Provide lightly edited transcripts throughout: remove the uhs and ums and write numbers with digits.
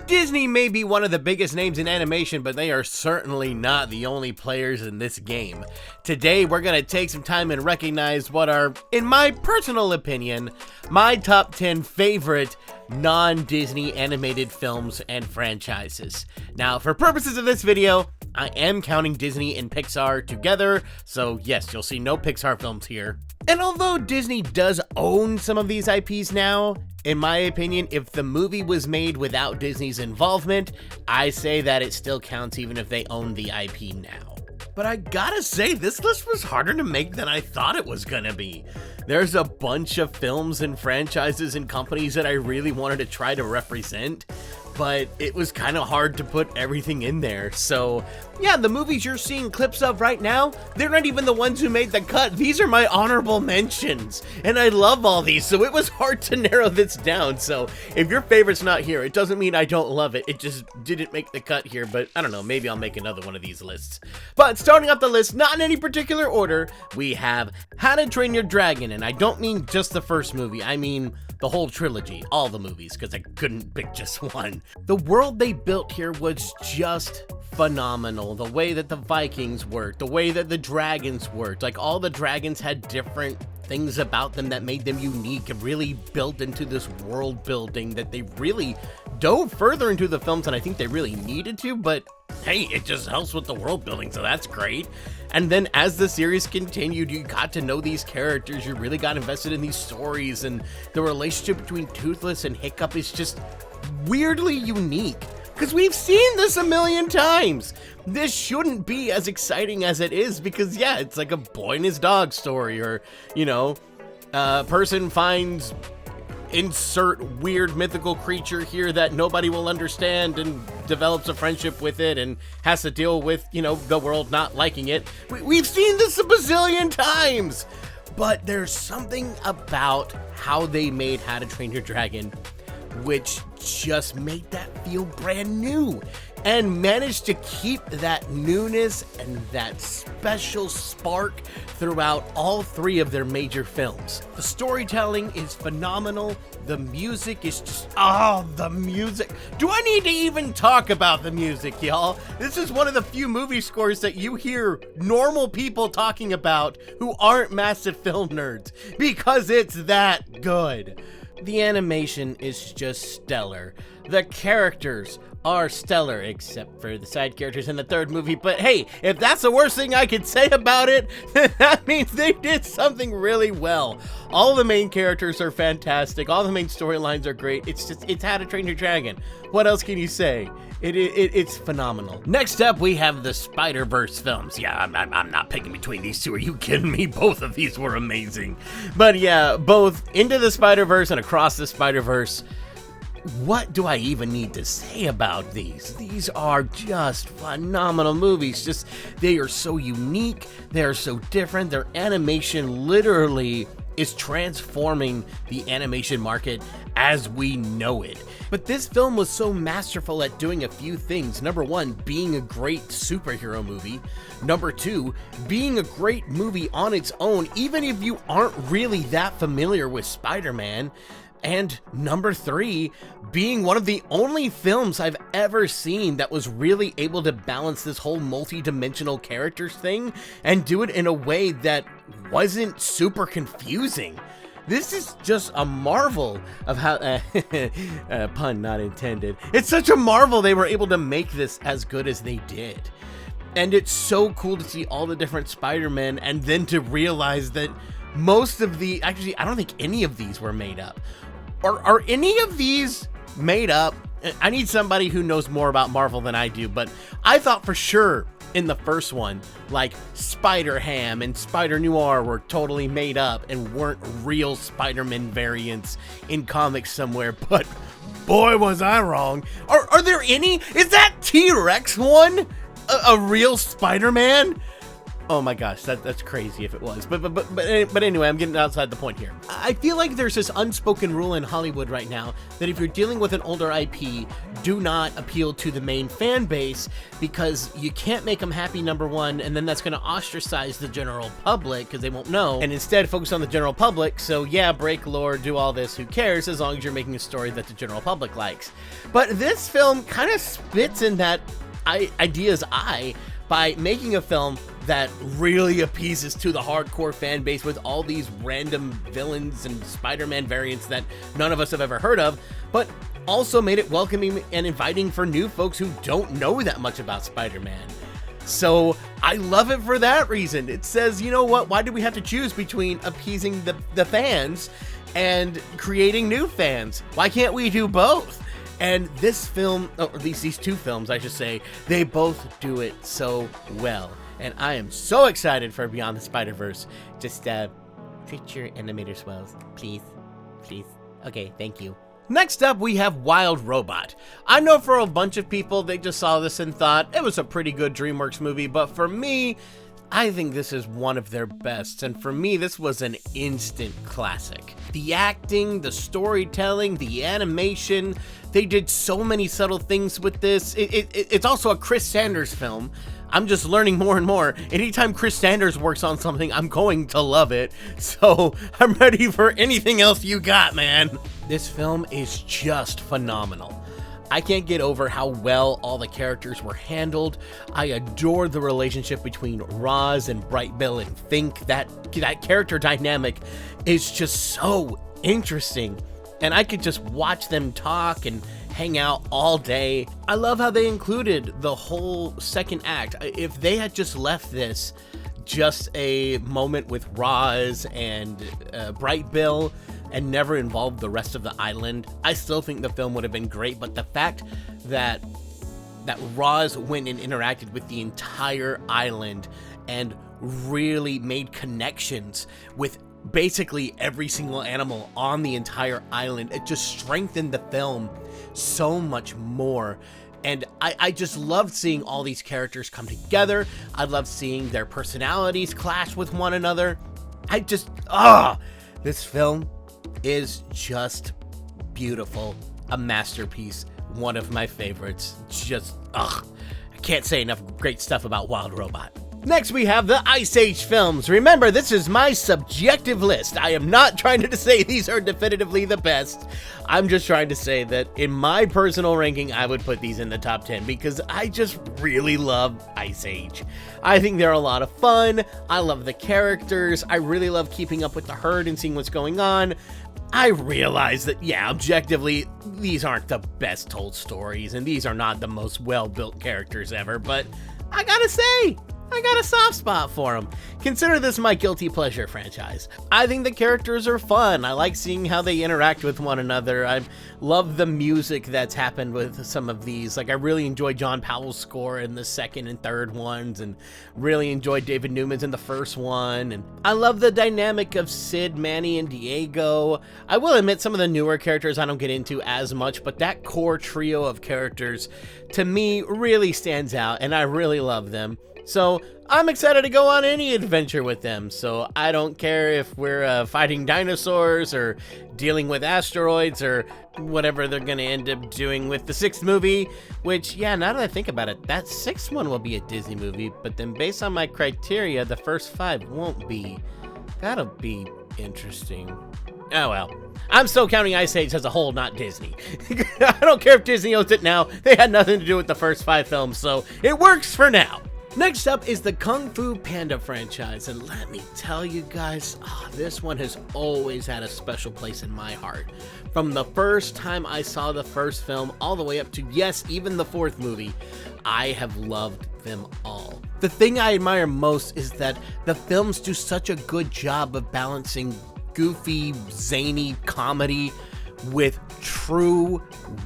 Disney may be one of the biggest names in animation, but they are certainly not the only players in this game. Today, we're gonna take some time and recognize what are, in my personal opinion, my top 10 favorite non-Disney animated films and franchises. Now, for purposes of this video, I am counting Disney and Pixar together, so yes, you'll see no Pixar films here. And although Disney does own some of these IPs now, in my opinion, if the movie was made without Disney's involvement, I say that it still counts even if they own the IP now. But I gotta say, this list was harder to make than I thought it was gonna be. There's a bunch of films and franchises and companies that I really wanted to try to represent, but it was kind of hard to put everything in there. So yeah, the movies you're seeing clips of right now, they're not even the ones who made the cut. These are my honorable mentions, and I love all these, so it was hard to narrow this down. So if your favorite's not here, it doesn't mean I don't love it. It just didn't make the cut here, but I don't know, maybe I'll make another one of these lists. But starting off the list, not in any particular order, we have How to Train Your Dragon, and I don't mean just the first movie, I mean the whole trilogy, all the movies, because I couldn't pick just one. The world they built here was just phenomenal. The way that the Vikings worked, the way that the dragons worked, like all the dragons had different things about them that made them unique and really built into this world building that they really dove further into the films than I think they really needed to, but hey, it just helps with the world building, so that's great. And then as the series continued, you got to know these characters, you really got invested in these stories, and the relationship between Toothless and Hiccup is just weirdly unique. Because we've seen this a million times. This shouldn't be as exciting as it is because, yeah, it's like a boy and his dog story, or, you know, a person finds insert weird mythical creature here that nobody will understand and develops a friendship with it and has to deal with, you know, the world not liking it. We've seen this a bazillion times. But there's something about how they made How to Train Your Dragon which just made that feel brand new and managed to keep that newness and that special spark throughout all three of their major films. The storytelling is phenomenal. The music is just, the music. Do I need to even talk about the music, y'all? This is one of the few movie scores that you hear normal people talking about who aren't massive film nerds because it's that good. The animation is just stellar. The characters are stellar, except for the side characters in the third movie, but hey, if that's the worst thing I could say about it, then that means they did something really well. All the main characters are fantastic, all the main storylines are great, it's How to Train Your Dragon. What else can you say? It's phenomenal. Next up, we have the Spiderverse films. Yeah, I'm not picking between these two. Are you kidding me? Both of these were amazing. But yeah, both Into the Spider-Verse and Across the Spider-Verse. What do I even need to say about these? These are just phenomenal movies. Just, they are so unique. They are so different. Their animation literally is transforming the animation market as we know it. But this film was so masterful at doing a few things. Number one, being a great superhero movie. Number two, being a great movie on its own, even if you aren't really that familiar with Spider-Man. And number three, being one of the only films I've ever seen that was really able to balance this whole multi-dimensional characters thing and do it in a way that wasn't super confusing. This is just a marvel of how, pun not intended. It's such a marvel they were able to make this as good as they did. And it's so cool to see all the different Spider-Men and then to realize that most of the, actually, I don't think any of these were made up. Are any of these made up? I need somebody who knows more about Marvel than I do, but I thought for sure in the first one, like Spider-Ham and Spider-Noir were totally made up and weren't real Spider-Man variants in comics somewhere, but boy was I wrong. Are there any? Is that T-Rex one a real Spider-Man? Oh my gosh, that's crazy if it was. But anyway, I'm getting outside the point here. I feel like there's this unspoken rule in Hollywood right now that if you're dealing with an older IP, do not appeal to the main fan base because you can't make them happy, number one, and then that's going to ostracize the general public because they won't know, and instead focus on the general public. So yeah, break lore, do all this, who cares, as long as you're making a story that the general public likes. But this film kind of spits in that idea's eye by making a film that really appeases to the hardcore fan base with all these random villains and Spider-Man variants that none of us have ever heard of, but also made it welcoming and inviting for new folks who don't know that much about Spider-Man. So I love it for that reason. It says, you know what, why do we have to choose between appeasing the fans and creating new fans? Why can't we do both? And this film, or at least these two films, I should say, they both do it so well. And I am so excited for Beyond the Spider-Verse. Just treat your animators well, please. Please. Okay, thank you. Next up, we have Wild Robot. I know for a bunch of people, they just saw this and thought it was a pretty good DreamWorks movie, but for me, I think this is one of their best, and for me, this was an instant classic. The acting, the storytelling, the animation, they did so many subtle things with this. It's also a Chris Sanders film. I'm just learning more and more. Anytime Chris Sanders works on something, I'm going to love it. So I'm ready for anything else you got, man. This film is just phenomenal. I can't get over how well all the characters were handled. I adore the relationship between Roz and Bright Bill and Fink. That character dynamic is just so interesting. And I could just watch them talk and hang out all day. I love how they included the whole second act. If they had just left this just a moment with Roz and Bright Bill and never involved the rest of the island, I still think the film would have been great. But the fact that Roz went and interacted with the entire island and really made connections with basically every single animal on the entire island, it just strengthened the film so much more. And I just loved seeing all these characters come together. I loved seeing their personalities clash with one another. This film is just beautiful, a masterpiece, one of my favorites. I can't say enough great stuff about Wild Robot. Next, we have the Ice Age films. Remember, this is my subjective list. I am not trying to say these are definitively the best. I'm just trying to say that in my personal ranking, I would put these in the top 10 because I just really love Ice Age. I think they're a lot of fun. I love the characters. I really love keeping up with the herd and seeing what's going on. I realize that, yeah, objectively, these aren't the best told stories, and these are not the most well-built characters ever, but I gotta say, I got a soft spot for them. Consider this my guilty pleasure franchise. I think the characters are fun. I like seeing how they interact with one another. I love the music that's happened with some of these. Like, I really enjoyed John Powell's score in the second and third ones, and really enjoyed David Newman's in the first one. And I love the dynamic of Sid, Manny, and Diego. I will admit some of the newer characters I don't get into as much, but that core trio of characters, to me, really stands out, and I really love them. So I'm excited to go on any adventure with them. So I don't care if we're fighting dinosaurs or dealing with asteroids or whatever they're going to end up doing with the sixth movie, which, yeah, now that I think about it, that sixth one will be a Disney movie. But then based on my criteria, the first five won't be. That'll be interesting. Oh, well. I'm still counting Ice Age as a whole, not Disney. I don't care if Disney owns it now. They had nothing to do with the first five films, so it works for now. Next up is the Kung Fu Panda franchise, and let me tell you guys, this one has always had a special place in my heart. From the first time I saw the first film all the way up to, yes, even the fourth movie, I have loved them all. The thing I admire most is that the films do such a good job of balancing goofy, zany comedy with true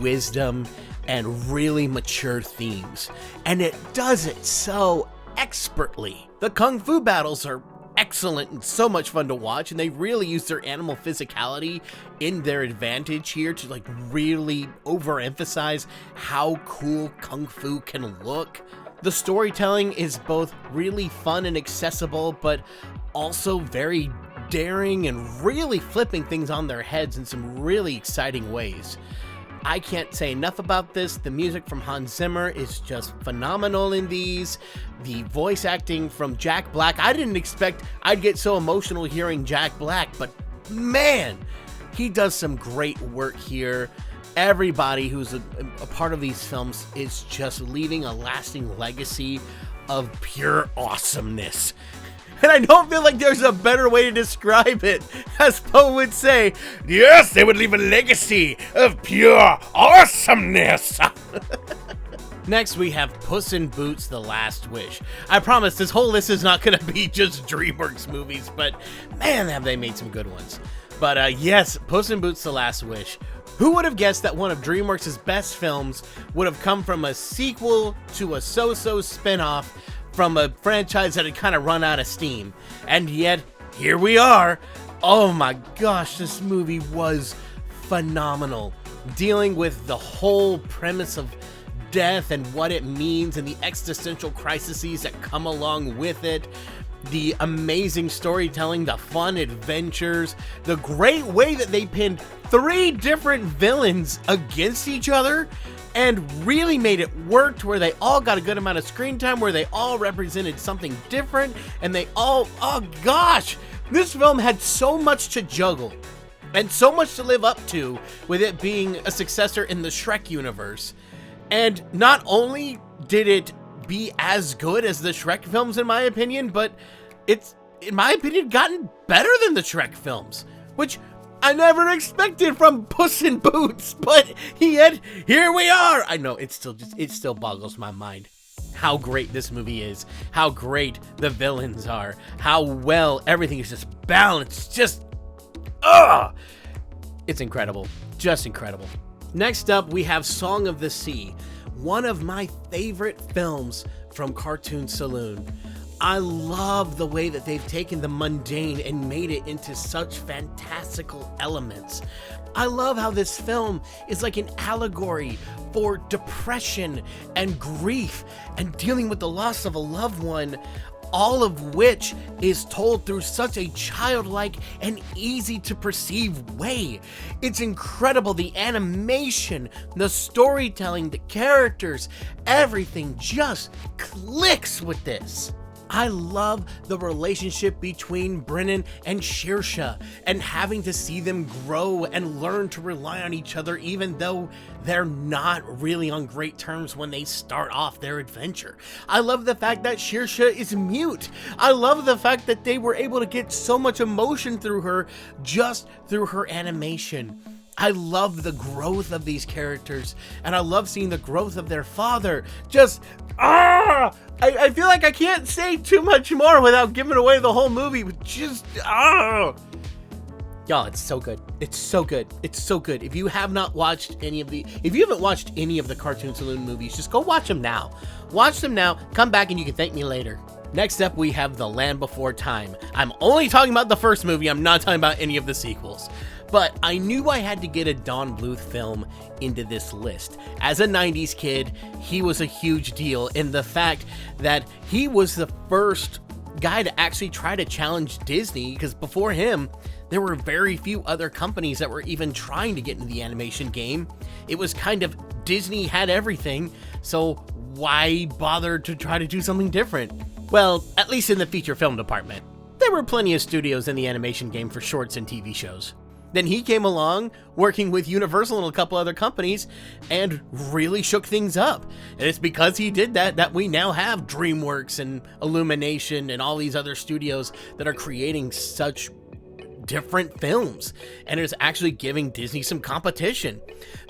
wisdom and really mature themes, and it does it so expertly. The Kung Fu battles are excellent and so much fun to watch, and they really use their animal physicality in their advantage here to like really overemphasize how cool Kung Fu can look. The storytelling is both really fun and accessible, but also very daring and really flipping things on their heads in some really exciting ways. I can't say enough about this. The music from Hans Zimmer is just phenomenal in these. The voice acting from Jack Black, I didn't expect I'd get so emotional hearing Jack Black, but man, he does some great work here. Everybody who's a part of these films is just leaving a lasting legacy of pure awesomeness. And I don't feel like there's a better way to describe it. As Poe would say, yes, they would leave a legacy of pure awesomeness. Next, we have Puss and Boots: The Last Wish. I promise this whole list is not going to be just DreamWorks movies, but man, have they made some good ones. But yes, Puss and Boots: The Last Wish. Who would have guessed that one of DreamWorks' best films would have come from a sequel to a so-so spin-off from a franchise that had kind of run out of steam? And yet, here we are. Oh my gosh, this movie was phenomenal. Dealing with the whole premise of death and what it means and the existential crises that come along with it. The amazing storytelling, the fun adventures, the great way that they pinned 3 different villains against each other and really made it work to where they all got a good amount of screen time, where they all represented something different, and they all, oh gosh, this film had so much to juggle and so much to live up to with it being a successor in the Shrek universe. And not only did it be as good as the Shrek films in my opinion, but it's, in my opinion, gotten better than the Shrek films, which I never expected from Puss in Boots, but yet here we are. I know it still boggles my mind how great this movie is, how great the villains are, how well everything is just balanced, just it's incredible, just incredible. Next up, we have Song of the Sea, one of my favorite films from Cartoon Saloon. I love the way that they've taken the mundane and made it into such fantastical elements. I love how this film is like an allegory for depression and grief and dealing with the loss of a loved one, all of which is told through such a childlike and easy to perceive way. It's incredible. The animation, the storytelling, the characters, everything just clicks with this. I love the relationship between Brennan and Saoirse and having to see them grow and learn to rely on each other even though they're not really on great terms when they start off their adventure. I love the fact that Saoirse is mute. I love the fact that they were able to get so much emotion through her just through her animation. I love the growth of these characters, and I love seeing the growth of their father. Just, I feel like I can't say too much more without giving away the whole movie, but just, Y'all, it's so good. It's so good. It's so good. If you haven't watched any of the Cartoon Saloon movies, just go watch them now. Watch them now, come back and you can thank me later. Next up, we have The Land Before Time. I'm only talking about the first movie, I'm not talking about any of the sequels. But I knew I had to get a Don Bluth film into this list. As a 90s kid, he was a huge deal in the fact that he was the first guy to actually try to challenge Disney, because before him, there were very few other companies that were even trying to get into the animation game. It was kind of Disney had everything, so why bother to try to do something different? Well, at least in the feature film department. There were plenty of studios in the animation game for shorts and TV shows. Then he came along, working with Universal and a couple other companies, and really shook things up. And it's because he did that we now have DreamWorks and Illumination and all these other studios that are creating such different films, and it's actually giving Disney some competition.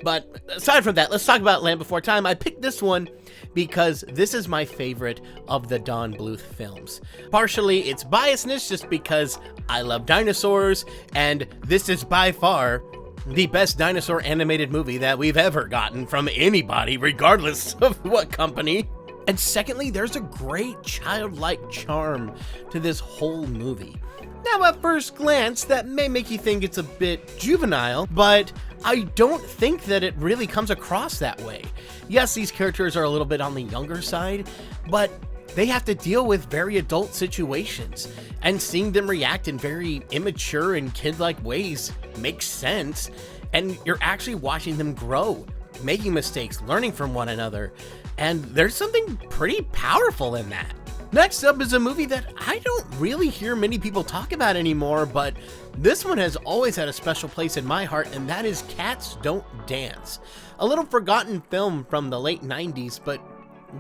But aside from that, let's talk about Land Before Time. I picked this one because this is my favorite of the Don Bluth films. Partially, it's biasness just because I love dinosaurs, and this is by far the best dinosaur animated movie that we've ever gotten from anybody, regardless of what company. And secondly, there's a great childlike charm to this whole movie. Now, at first glance, that may make you think it's a bit juvenile, but I don't think that it really comes across that way. Yes, these characters are a little bit on the younger side, but they have to deal with very adult situations, and seeing them react in very immature and kid-like ways makes sense, and you're actually watching them grow, making mistakes, learning from one another, and there's something pretty powerful in that. Next up is a movie that I don't really hear many people talk about anymore, but this one has always had a special place in my heart, and that is Cats Don't Dance. A little forgotten film from the late 90s, but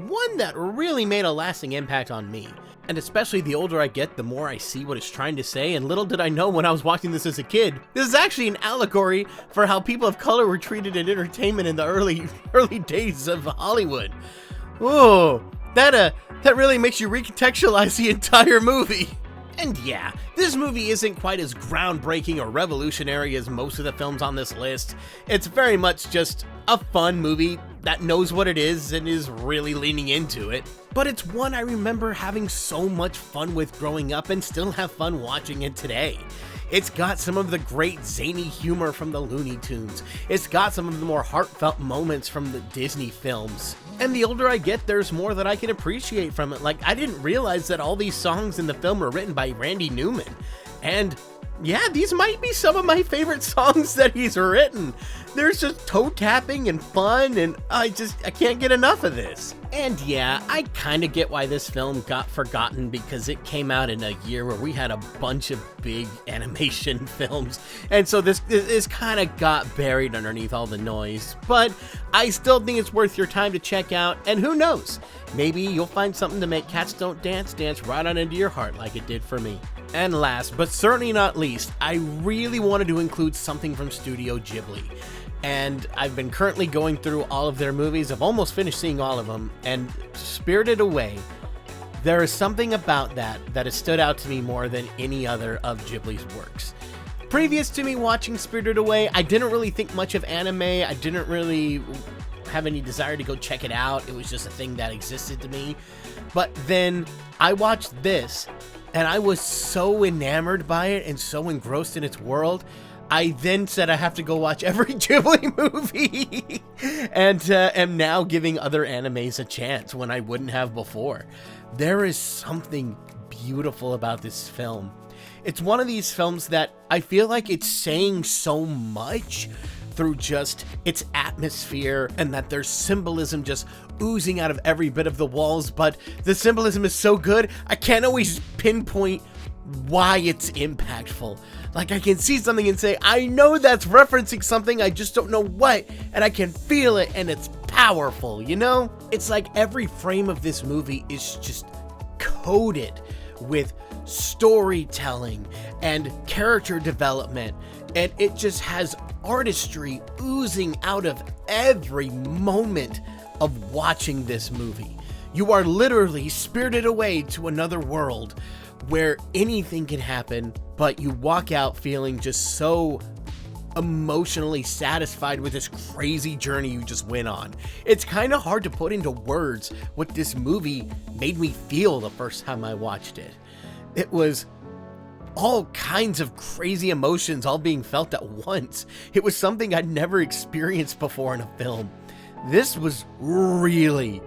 one that really made a lasting impact on me. And especially the older I get, the more I see what it's trying to say, and little did I know when I was watching this as a kid, this is actually an allegory for how people of color were treated in entertainment in the early days of Hollywood. Whoa, that really makes you recontextualize the entire movie. And yeah, this movie isn't quite as groundbreaking or revolutionary as most of the films on this list. It's very much just a fun movie that knows what it is and is really leaning into it. But it's one I remember having so much fun with growing up and still have fun watching it today. It's got some of the great zany humor from the Looney Tunes. It's got some of the more heartfelt moments from the Disney films. And the older I get, there's more that I can appreciate from it. Like, I didn't realize that all these songs in the film were written by Randy Newman. And yeah, these might be some of my favorite songs that he's written. There's just toe tapping and fun, and I can't get enough of this. And yeah, I kind of get why this film got forgotten, because it came out in a year where we had a bunch of big animation films, and so this kind of got buried underneath all the noise. But I still think it's worth your time to check out, and who knows, maybe you'll find something to make Cats Don't Dance dance right on into your heart like it did for me. And last, but certainly not least, I really wanted to include something from Studio Ghibli. And I've been currently going through all of their movies. I've almost finished seeing all of them, and Spirited Away, there is something about that has stood out to me more than any other of Ghibli's works. Previous to me watching Spirited Away, I didn't really think much of anime. I didn't really have any desire to go check it out. It was just a thing that existed to me. But then I watched this, and I was so enamored by it and so engrossed in its world, I then said I have to go watch every Ghibli movie, and am now giving other animes a chance when I wouldn't have before. There is something beautiful about this film. It's one of these films that I feel like it's saying so much through just its atmosphere, and that there's symbolism just oozing out of every bit of the walls, but the symbolism is so good, I can't always pinpoint why it's impactful. Like, I can see something and say, I know that's referencing something, I just don't know what, and I can feel it, and it's powerful, you know? It's like every frame of this movie is just coated with storytelling and character development, and it just has artistry oozing out of every moment of watching this movie. You are literally spirited away to another world where anything can happen, but you walk out feeling just so emotionally satisfied with this crazy journey you just went on. It's kind of hard to put into words what this movie made me feel the first time I watched it. It was all kinds of crazy emotions all being felt at once. It was something I'd never experienced before in a film. This was really,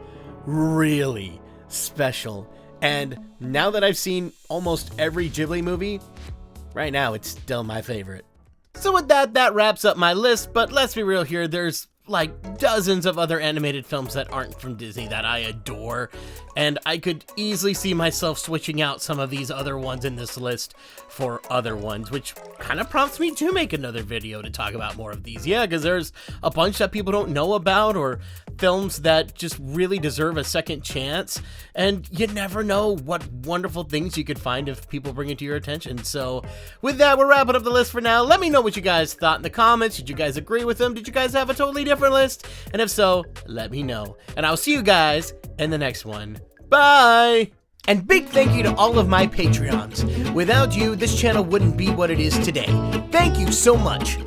really special. And now that I've seen almost every Ghibli movie, right now it's still my favorite. So with that wraps up my list, but let's be real here, there's like dozens of other animated films that aren't from Disney that I adore, and I could easily see myself switching out some of these other ones in this list for other ones, which kind of prompts me to make another video to talk about more of these. Yeah, because there's a bunch that people don't know about, or films that just really deserve a second chance, and you never know what wonderful things you could find if people bring it to your attention. So with that, we're wrapping up the list for now. Let me know what you guys thought in the comments. Did you guys agree with them? Did you guys have a totally different list? And if so, let me know. And I'll see you guys in the next one. Bye! And big thank you to all of my Patreons. Without you, this channel wouldn't be what it is today. Thank you so much.